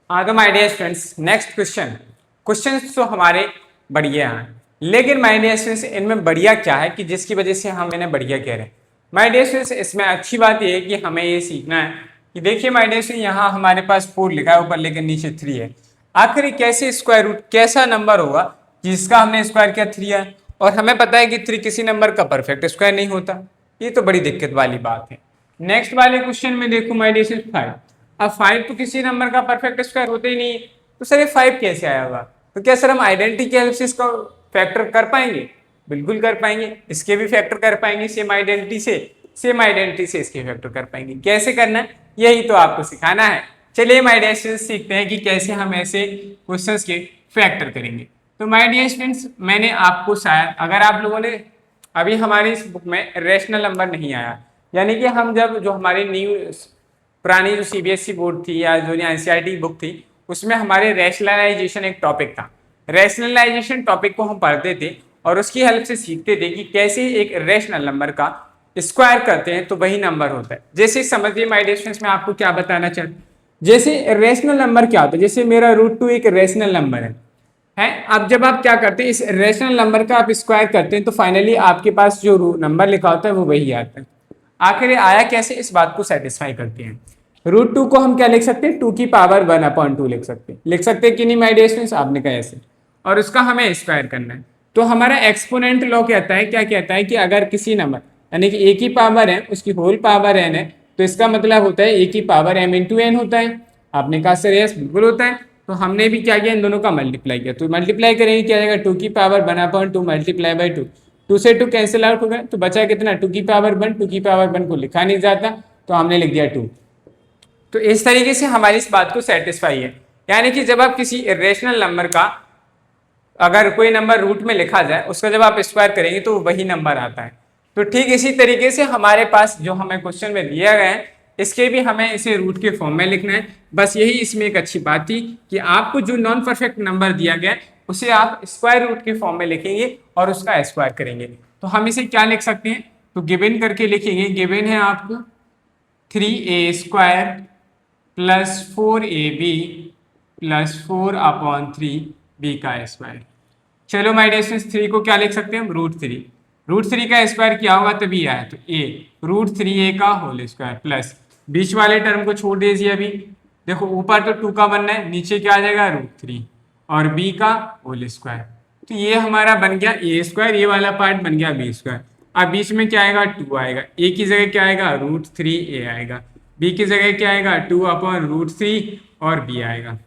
हाँ तो my dear students next question तो हमारे बढ़िया हैं, लेकिन माय डियर स्टूडेंट्स इनमें बढ़िया क्या है कि जिसकी वजह से हम इन्हें बढ़िया कह रहे हैं। माय डियर स्टूडेंट्स, इसमें अच्छी बात यह है कि हमें ये सीखना है कि देखिए माय डियर स्टूडेंट, यहाँ हमारे पास 4 लिखा है ऊपर, लेकिन नीचे 3 है। आखिर ये कैसे स्क्वायर रूट, कैसा नंबर होगा जिसका हमने स्क्वायर किया 3 है, और हमें पता है कि 3 किसी नंबर का परफेक्ट स्क्वायर नहीं होता। ये तो बड़ी दिक्कत वाली बात है। नेक्स्ट वाले क्वेश्चन में देखो माय डियर स्टूडेंट 5। अब 5 तो किसी नंबर का परफेक्ट स्क्वायर होता ही नहीं है, तो सर ये 5 कैसे आया होगा? तो क्या सर हम आइडेंटिटी की हेल्प से इसका फैक्टर कर पाएंगे? बिल्कुल कर पाएंगे। इसके भी फैक्टर कर पाएंगे सेम आइडेंटिटी से, सेम आइडेंटिटी से इसके फैक्टर कर पाएंगे। कैसे करना है यही तो आपको सिखाना है। चलिए माय डियर स्टूडेंट्स, सीखते हैं कि कैसे हम ऐसे क्वेश्चंस के फैक्टर करेंगे। तो माय डियर स्टूडेंट्स, मैंने आपको शायद, अगर आप लोगों ने अभी हमारी इस बुक में रेशनल नंबर नहीं आया, यानी कि हम जब जो हमारी न्यू पुरानी जो सीबीएसई बोर्ड थी या जो एनसीईआरटी बुक थी, उसमें हमारे रैशनलाइजेशन एक टॉपिक था। रैशनलाइजेशन टॉपिक को हम पढ़ते थे और उसकी हेल्प से सीखते थे कि कैसे एक रैशनल नंबर का स्क्वायर करते हैं तो वही नंबर होता है। जैसे समझिए माय डियर स्टूडेंट्स, मैं आपको क्या बताना चाहता हूँ। जैसे रैशनल नंबर क्या होता है, जैसे मेरा √2 एक रैशनल नंबर है। अब जब आप क्या करते हैं, इस रैशनल नंबर का आप स्क्वायर करते हैं तो फाइनली आपके पास जो नंबर लिखा होता है वो वही आता है। आखिर आया कैसे, इस बात को सेटिस्फाई करते हैं। √2 को हम क्या लिख सकते हैं, 2 की पावर 1/2 लिख सकते हैं कि नहीं माय डियर स्टूडेंट्स? आपने कहा ऐसे, और उसका हमें स्क्वायर करना है। तो हमारा एक्सपोनेंट लॉ कहता है, क्या कहता है कि अगर किसी नंबर यानी कि a की पावर है उसकी होल पावर n है, तो इसका मतलब होता है a की पावर m इंटू n होता है। आपने कहा सर यस, बिल्कुल होता है। तो हमने भी क्या किया, इन दोनों का मल्टीप्लाई किया। तो मल्टीप्लाई करेंगे क्या आएगा, 2 की पावर 1/2 मल्टीप्लाई बाई 2, 2 से 2 कैंसिल आउट हो गया, तो बचा कितना, 2 की पावर 1। 2 की पावर 1 को लिखा नहीं जाता तो हमने लिख दिया 2। तो इस तरीके से हमारी इस बात को सेटिस्फाई है, यानी कि जब आप किसी रेशनल नंबर का अगर कोई नंबर रूट में लिखा जाए, उसका जब आप स्क्वायर करेंगे तो वही नंबर आता है। तो ठीक इसी तरीके से हमारे पास जो हमें क्वेश्चन में दिया गया है, इसके भी हमें इसे रूट के फॉर्म में लिखना है। बस यही इसमें एक अच्छी बात थी कि आपको जो नॉन परफेक्ट नंबर दिया गया उसे आप स्क्वायर रूट के फॉर्म में लिखेंगे और उसका स्क्वायर करेंगे। तो हम इसे क्या लिख सकते हैं, तो गिवन करके लिखेंगे। गिवन है आपको 3a² plus 4ab plus 4/3b का स्क्वायर। चलो माय डियर स्टूडेंट्स, 3 को क्या लिख सकते हैं हम, √3। √3 का स्क्वायर क्या होगा तभी आया, तो a √3a का होल स्क्वायर प्लस बीच वाले टर्म को छोड़ दीजिए। अभी देखो ऊपर तो 2 का बनना है, नीचे क्या आ जाएगा √3 और b का होल स्क्वायर। तो ये हमारा बन गया a², ये वाला पार्ट बन गया b²। अब बीच में क्या आएगा, 2 आएगा। a की जगह क्या आएगा, √3a आएगा। b की जगह क्या आएगा, 2/√3 और b आएगा।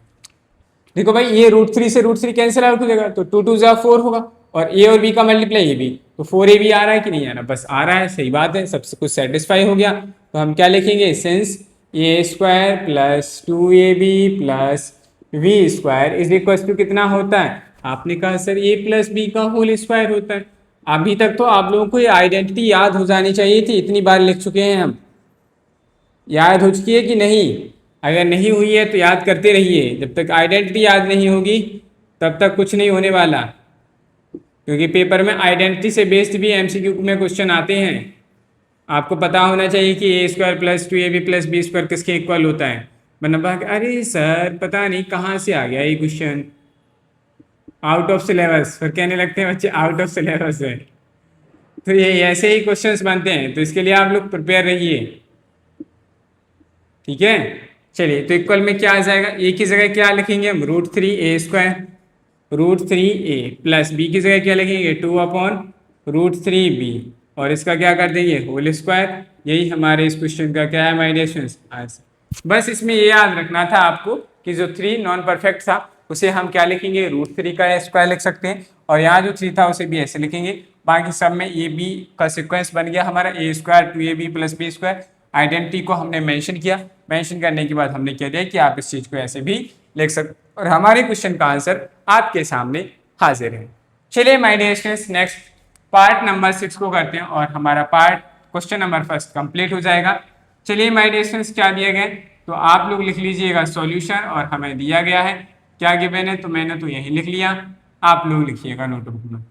देखो भाई, ये √3 से √3 कैंसिल आउट हो जाएगा, तो 2 2 4 होगा, और a और b का मल्टीप्लाई ये भी, तो 4ab आ रहा है कि नहीं आ रहा, बस आ रहा है, सही बात है, सबसे कुछ सेटिस्फाई हो गया। तो हम क्या लिखेंगे, since a² plus 2ab plus v² is equal to कितना होता है, आपने कहा सर a प्लस b का होल स्क्वायर होता है। अभी तक तो आप लोगों को ये आइडेंटिटी याद हो जानी चाहिए थी, इतनी बार लिख चुके हैं हम। याद हो चुकी है कि नहीं? अगर नहीं हुई है तो याद करते रहिए, जब तक आइडेंटिटी याद नहीं होगी तब तक कुछ नहीं होने वाला, क्योंकि पेपर में आइडेंटिटी से बेस्ड भी एमसीक्यू में क्वेश्चन आते हैं। आपको पता होना चाहिए कि a² plus 2ab plus b² किसके इक्वल होता है, वरना अरे सर पता नहीं कहाँ से आ गया ये क्वेश्चन, आउट ऑफ सिलेबस, फिर कहने लगते हैं बच्चे आउट ऑफ सिलेबस है। तो ये ऐसे ही क्वेश्चंस बनते हैं, तो इसके लिए आप लोग प्रिपेयर रहिए, ठीक है। चलिए, तो इक्वल में क्या आ जाएगा, a की जगह क्या लिखेंगे हम, √3a², √3a प्लस b की जगह क्या लिखेंगे, 2/√3b, और इसका क्या कर देंगे, होल स्क्वायर। यही हमारे इस क्वेश्चन का क्या है माय डियर स्टूडेंट्स, आंसर। बस इसमें ये याद रखना था आपको कि जो 3 नॉन परफेक्ट था उसे हम क्या लिखेंगे, √3 का स्क्वायर लिख सकते हैं, और यहाँ जो 3 था उसे भी ऐसे लिखेंगे। बाकी सब में ए बी का सिक्वेंस बन गया हमारा, a² 2ab plus b²। Identity को हमने मेंशन किया, मेंशन करने के बाद हमने कह दिया कि आप इस चीज़ को ऐसे भी लिख सकते, और हमारे क्वेश्चन का आंसर आपके सामने हाजिर है। चलिए my dear students, next part number 6 को करते हैं और हमारा पार्ट क्वेश्चन नंबर 1 कंप्लीट हो जाएगा। चलिए माय डियर स्टूडेंट्स, क्या दिया गया, तो आप लोग लिख लीजिएगा सॉल्यूशन, और हमें दिया गया है क्या गिवन है, तो मैंने तो यही लिख लिया, आप लोग लिखिएगा नोटबुक में।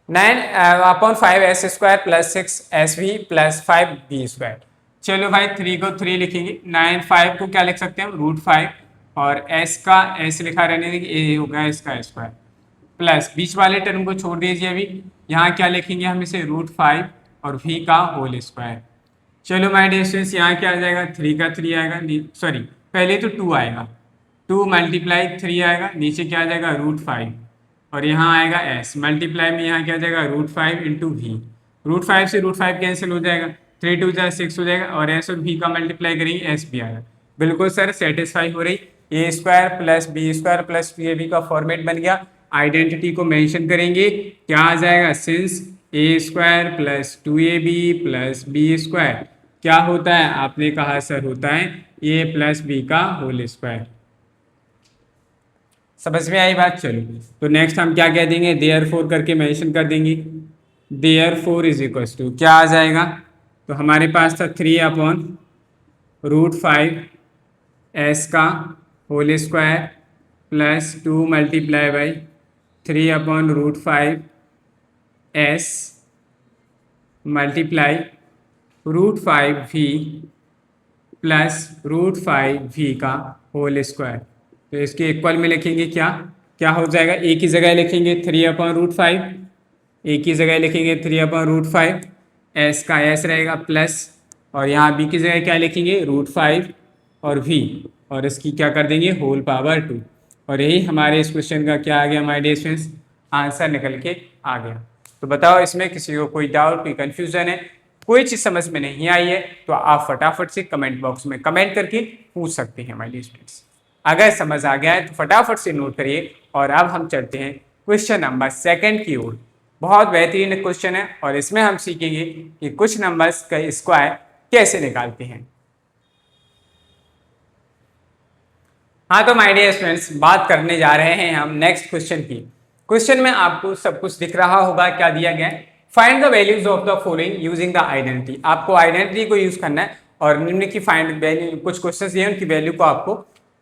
9/5s² plus 6sv plus 5b²। चलो भाई 3 को 3 लिखेंगे, 9 5 को क्या लिख सकते हैं हम, √5, और s का s लिखा रहने देंगे, a होगा इसका स्क्वायर, प्लस बीच वाले टर्म को छोड़ दीजिए। अभी यहाँ क्या लिखेंगे हम इसे, √5 और v का होल स्क्वायर। चलो माय डियर स्टूडेंट्स, यहाँ क्या आ जाएगा, 3 का 3 आएगा, सॉरी पहले तो 2 आएगा, 2 मल्टीप्लाई 3 आएगा, नीचे क्या आ जाएगा √5 और यहाँ आएगा s मल्टीप्लाई में यहाँ क्या आ जाएगा √5 इंटू वी। √5 से √5 कैंसिल हो जाएगा, 3 2 जा 6 हो जाएगा और s और v का मल्टीप्लाई करेंगे s भी आएगा। बिल्कुल सर सेटिस्फाई हो रही, A square plus B square plus 2ab का फॉर्मेट बन गया। आइडेंटिटी को मेंशन करेंगे, क्या आ जाएगा, since A square plus 2ab plus B square क्या होता है, आपने कहा सर होता है a प्लस बी का होल स्क्वायर। समझ में आई बात। चलो तो नेक्स्ट हम क्या कह देंगे, देयरफॉर करके मेंशन कर देंगे, देयरफॉर इज इक्वल टू क्या आ जाएगा, तो हमारे पास था 3/√5 s का whole square plus 2 multiply by 3/√5 s multiply √5v plus √5v का होल स्क्वायर। तो इसके इक्वल में लिखेंगे क्या क्या हो जाएगा, ए की जगह लिखेंगे 3/√5, ए की जगह लिखेंगे 3/√5, एस का एस रहेगा प्लस और यहाँ बी की जगह क्या लिखेंगे √5 और v और इसकी क्या कर देंगे होल पावर 2। और यही हमारे इस क्वेश्चन का क्या आ गया माय डियर स्टूडेंट्स, आंसर निकल के आ गया। तो बताओ इसमें किसी को कोई डाउट, कोई कंफ्यूजन है, कोई चीज़ समझ में नहीं आई है तो आप फटाफट से कमेंट बॉक्स में कमेंट करके पूछ सकते हैं माय डियर स्टूडेंट्स। अगर समझ आ गया है तो फटाफट से नोट करिए। और अब हम चलते हैं क्वेश्चन नंबर 2 की ओर। बहुत बेहतरीन क्वेश्चन है और इसमें हम सीखेंगे कि कुछ नंबर्स का स्क्वायर कैसे निकालते हैं। हाँ तो माय डियर स्टूडेंट्स, बात करने जा रहे हैं हम नेक्स्ट क्वेश्चन की। क्वेश्चन में आपको सब कुछ दिख रहा होगा, क्या दिया गया है, find the values of the following using the identity. आपको आइडेंटिटी को यूज करना है और निम्न की फाइंड वैल्यू, कुछ क्वेश्चन दिए उनकी वैल्यू को आपको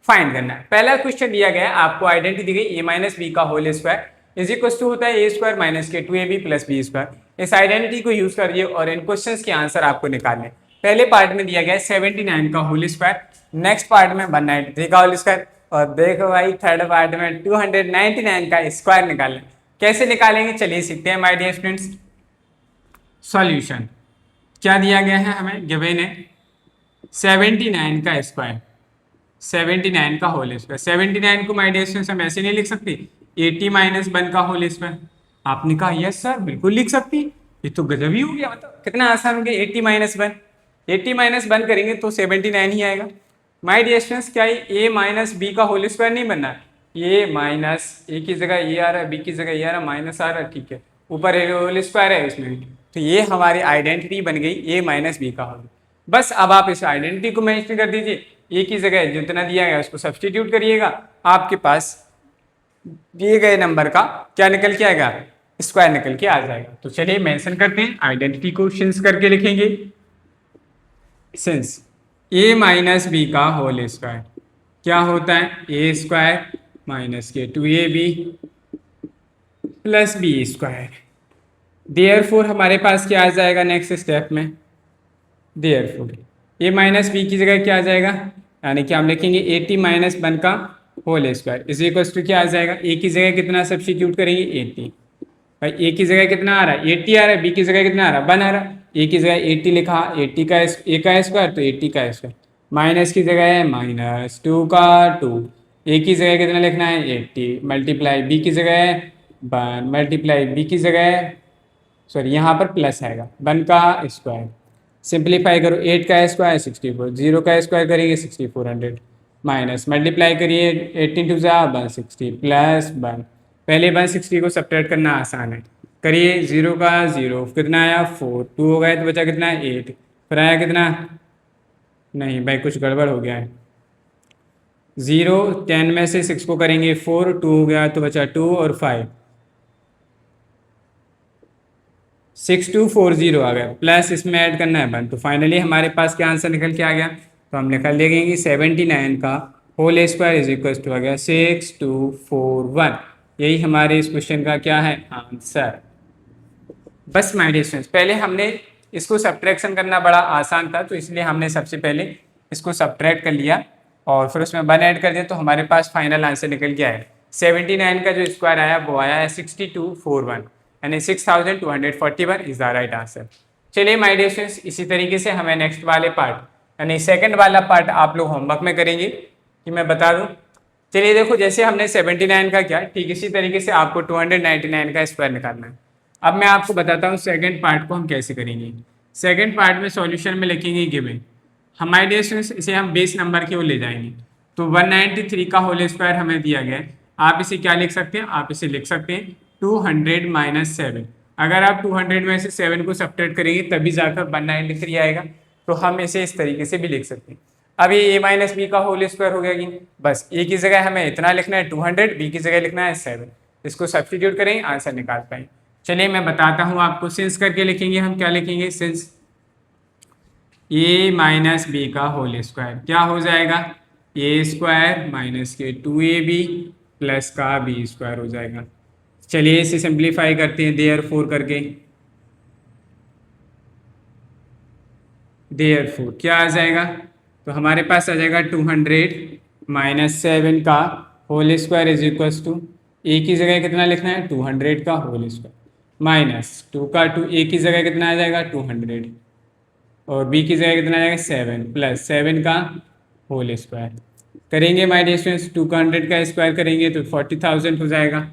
फाइंड करना है। पहला क्वेश्चन दिया गया है, आपको आइडेंटिटी दी गई a माइनस बी का whole square is equal to होता है a स्क्वायर माइनस के 2ab प्लस बी स्क्वायर। इस आइडेंटिटी को यूज करिए और इन क्वेश्चंस के आंसर आपको निकालने। पहले पार्ट में दिया गया है 79 का होल स्क्वायर, नेक्स्ट पार्ट में 193 का होल स्क्वायर और देखो भाई थर्ड पार्ट में 299 का स्क्वायर निकालना। कैसे निकालेंगे चलिए सीखते हैं माय डियर स्टूडेंट्स। सॉल्यूशन क्या दिया गया है हमें, गिवन है 79 का स्क्वायर, 79 का होल स्क्वायर। 79 को माय डियर स्टूडेंट्स हम ऐसे नहीं लिख सकते, 80 माइनस 1 का होल स्क्वायर। आपने कहा यस सर बिल्कुल लिख सकती, ये तो गजब ही हो गया, मतलब कितना आसान हो गया। 80 माइनस 1, 80 माइनस 1 करेंगे तो 79 ही आएगा। माय डियर स्टूडेंट्स क्या ये a माइनस बी का होल स्क्वायर नहीं बनना, ये माइनस ए की जगह ये आ रहा है, बी की जगह ये आ रहा है, माइनस आ रहा है, ठीक है, ऊपर होल स्क्वायर है इसमें, तो ये हमारी आइडेंटिटी बन गई a माइनस बी का होल। बस अब आप इस आइडेंटिटी को मेंशन कर दीजिए, ए की जगह जितना दिया गया उसको सब्सटीट्यूट करिएगा, आपके पास दिए गए नंबर का क्या निकल के आएगा, स्क्वायर निकल के आ जाएगा। तो चलिए मेंशन करते हैं, आइडेंटिटी को सिंस करके लिखेंगे, सिंस a माइनस बी का होल स्क्वायर क्या होता है, a स्क्वायर माइनस के 2ab plus B square. Therefore हमारे पास क्या आ जाएगा नेक्स्ट स्टेप में, देयरफॉर a माइनस बी की जगह क्या आ जाएगा, यानी कि हम लिखेंगे 80 माइनस 1 का whole square is equal to क्या आ जाएगा, a की जगह कितना सब्स्टिट्यूट करेंगे 80। भाई a की जगह कितना आ रहा है 80 आ रहा है, b की जगह कितना आ रहा है 1 आ रहा है, a की जगह 80 लिखा, 80 का a का स्क्वायर तो 80 का स्क्वायर, माइनस की जगह है माइनस 2 का 2, a की जगह कितना लिखना है 80 मल्टीप्लाई b की जगह है 1 मल्टीप्लाई b की जगह है, सॉरी यहाँ पर प्लस आएगा 1 का स्क्वायर, सिंप्लीफाई करो 8 का स्क्वायर 64, 0 का स्क्वायर करेंगे 6400 माइनस मल्टीप्लाई करिए 18 टू जा 160 प्लस 1, पहले 160 को सब्ट्रैक्ट करना आसान है, करिए 0 का 0 कितना आया 4, 2 हो गया तो बचा कितना 8, फिर आया कितना, नहीं भाई कुछ गड़बड़ हो गया है, 0 10 में से 6 को करेंगे 4, 2 हो गया तो बचा 2 और 5, 6240 आ गया, प्लस इसमें ऐड करना है 1, तो फाइनली हमारे पास क्या आंसर निकल के आ गया, तो हम निकल देंगे 79 का whole square is equal to आ गया 6241। यही हमारे इस क्वेश्चन का क्या है आंसर। बस माय डियर स्टूडेंट्स, पहले हमने इसको सब्ट्रैक्शन करना बड़ा आसान था तो इसलिए हमने सबसे पहले इसको सब्ट्रैक्ट कर लिया और फिर उसमें 1 ऐड कर दिया तो हमारे पास फाइनल आंसर निकल के आया। 79 का जो स्क्वायर आया वो आया है 6241, यानी 6241 इज द राइट आंसर। चलिए माय डियर स्टूडेंट्स, इसी तरीके से हमें नेक्स्ट वाले पार्ट यानी सेकंड वाला पार्ट आप लोग होमवर्क में करेंगे कि मैं बता दूं। चलिए देखो, जैसे हमने 79 का किया, ठीक इसी तरीके से आपको 299 का स्क्वायर निकालना है। अब मैं आपको बताता हूँ सेकंड पार्ट को हम कैसे करेंगे। सेकंड पार्ट में सॉल्यूशन में लिखेंगे गिवन। हमारे डियर स्टूडेंट्स, इसे हम बेस नंबर की ओर ले जाएंगे। तो 193 का होल स्क्वायर हमें दिया गया है। आप इसे क्या लिख सकते हैं, आप इसे लिख सकते हैं 200 माइनस 7। अगर आप 200 में से 7 को सब्ट्रैक्ट करेंगे तभी जाकर 193 आएगा। तो हम इसे इस तरीके से भी लिख सकते हैं। अब ये a माइनस बी का होल स्क्वायर हो गया कि बस a की जगह हमें इतना लिखना है 200, b की जगह लिखना है 7। इसको सब्स्टिट्यूट करेंगे, आंसर निकाल पाएंगे। चलिए मैं बताता हूँ आपको, सिंस करके लिखेंगे हम। क्या लिखेंगे, सिंस a माइनस बी का होल स्क्वायर क्या हो जाएगा, a स्क्वायर माइनस के 2ab प्लस का b स्क्वायर हो जाएगा। चलिए इसे सिंप्लीफाई करते हैं देयरफॉर करके। देयरफॉर क्या आ जाएगा, तो हमारे पास आ जाएगा 200 माइनस 7 का whole square is equals to A की जगह कितना लिखना है 200 का होल स्क्वायर माइनस 2 का 2 ए की जगह कितना आ जाएगा 200 और बी की जगह कितना आ जाएगा 7 प्लस 7 का होल स्क्वायर करेंगे। माय डियर स्टूडेंट्स, 2 का 100 का स्क्वायर करेंगे तो 40,000 हो जाएगा,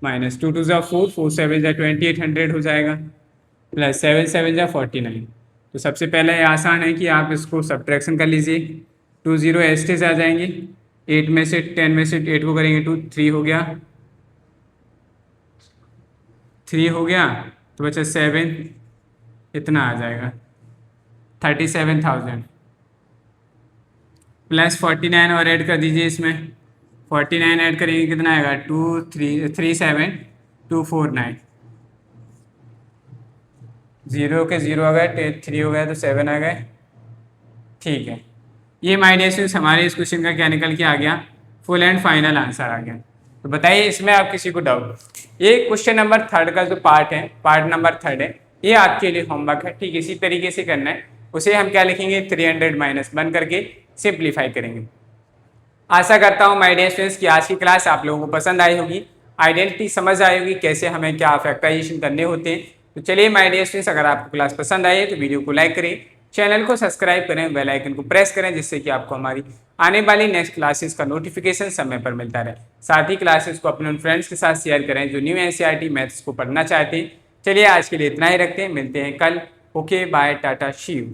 माइनस 2 2 जा 4, 4 7 जा 2800 हो जाएगा, प्लस 7 7 जा 49। तो सबसे पहले ये आसान है कि आप इसको सब्ट्रैक्शन कर लीजिए। 2 0 एस्टेज आ जाएंगे, 8 में से 10 में से 8 को करेंगे 2, 3 हो गया, 3 हो गया, तो बचा 7, इतना आ जाएगा 37,000 प्लस 49 और ऐड कर दीजिए इसमें। 49 ऐड करेंगे कितना आएगा 237,249। 0 के 0 आ गए, 3 हो गए तो 7 आ गए। ठीक है, ये माय डियर स्टूडेंट्स हमारे इस क्वेश्चन का क्या निकल के आ गया, फुल एंड फाइनल आंसर आ गया। तो बताइए इसमें आप किसी को डाउट, ये क्वेश्चन नंबर 3 का जो पार्ट है, पार्ट नंबर 3 है, ये आपके लिए होमवर्क है। ठीक इसी तरीके से करना है, उसे हम क्या लिखेंगे 300 माइनस 1 करके सिंप्लीफाई करेंगे। आशा करता हूँ माय डियर स्टूडेंट्स की आज की क्लास आप लोगों को पसंद आई होगी, आइडेंटिटी समझ आई होगी, कैसे हमें क्या फैक्टराइजेशन करने होते हैं। तो चलिए माय डियर स्टूडेंट्स, अगर आपको क्लास पसंद आई है तो वीडियो को लाइक करें, चैनल को सब्सक्राइब करें, बेल आइकन को प्रेस करें, जिससे कि आपको हमारी आने वाली नेक्स्ट क्लासेस का नोटिफिकेशन समय पर मिलता रहे। साथ ही क्लासेस को अपने उन फ्रेंड्स के साथ शेयर करें जो न्यू एनसीईआरटी मैथ्स को पढ़ना चाहते हैं। चलिए आज के लिए इतना ही रखते हैं, मिलते हैं कल। Okay bye, tata, see you.